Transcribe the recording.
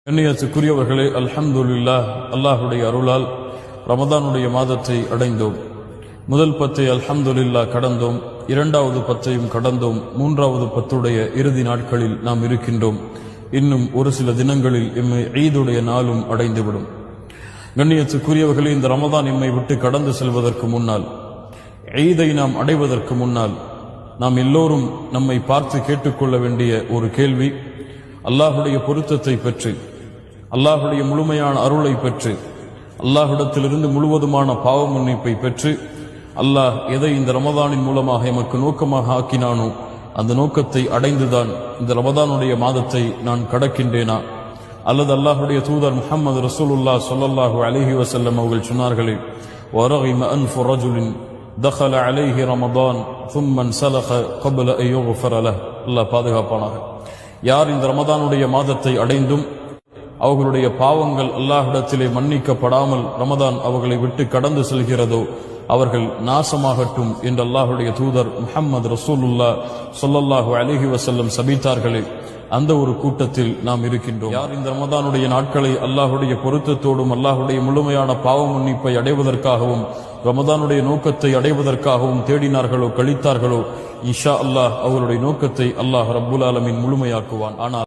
கண்ணியத்துக்குரியவர்களே, அல்ஹம்துலில்லாஹ், அல்லாஹுடைய அருளால் ரமதானுடைய மாதத்தை அடைந்தோம். முதல் பத்தை அல்ஹம்துலில்லாஹ் கடந்தோம், இரண்டாவது பத்தையும் கடந்தோம், மூன்றாவது பத்துடைய இறுதி நாட்களில் நாம் இருக்கின்றோம். இன்னும் ஒரு சில தினங்களில் எம்மை ஈதுடைய நாளும் அடைந்துவிடும். கண்ணியத்துக்குரியவர்களே, இந்த ரமதான் எம்மை விட்டு கடந்து செல்வதற்கு முன்னால், ஈதை நாம் அடைவதற்கு முன்னால், நாம் எல்லோரும் நம்மை பார்த்து கேட்டுக்கொள்ள வேண்டிய ஒரு கேள்வி, அல்லாஹுடைய பொருத்தத்தை பெற்று, அல்லாஹுடைய முழுமையான அருளை பெற்று, அல்லாஹ்விடத்திலிருந்து முழுவதுமான பாவ மன்னிப்பை பெற்று, அல்லாஹ் எதை இந்த ரமதானின் மூலமாக எமக்கு நோக்கமாக ஆக்கினானோ அந்த நோக்கத்தை அடைந்துதான் இந்த ரமதானுடைய மாதத்தை நான் கடக்கின்றேனா, அல்லது அல்லாஹுடைய தூதர் முஹம்மது ரசூலுல்லாஹ் ஸல்லல்லாஹு அலைஹி வஸல்லம் அவர்கள் சொன்னார்களே, வரகிம அன்ஃபு ரஜுலின் தഖல அலைஹி ரமதான் ثم انسلخ قبل ان يغفر له. அல்லாஹ் பாதுகாப்பானாக. யார் இந்த ரமதானுடைய மாதத்தை அடைந்தும் அவர்களுடைய பாவங்கள் அல்லாஹ்விடத்திலே மன்னிக்கப்படாமல் ரமதான் அவர்களை விட்டு கடந்து செல்கிறதோ அவர்கள் நாசமாகட்டும் என்று அல்லாஹுடைய தூதர் முஹம்மது ரசூலுல்லாஹ் ஸல்லல்லாஹு அலைஹி வஸல்லம் சபித்தார்களே, அந்த ஒரு கூட்டத்தில் நாம் இருக்கின்றோம். யார் இந்த ரமதானுடைய நாட்களை அல்லாஹுடைய பொருத்தத்தோடும் அல்லாஹுடைய முழுமையான பாவ மன்னிப்பை அடைவதற்காகவும் ரமதானுடைய நோக்கத்தை அடைவதற்காகவும் தேடினார்களோ கழித்தார்களோ, இன்ஷா அல்லாஹ் அவருடைய நோக்கத்தை அல்லாஹ் ரப்புல் ஆலமீன் முழுமையாக்குவான். ஆனால்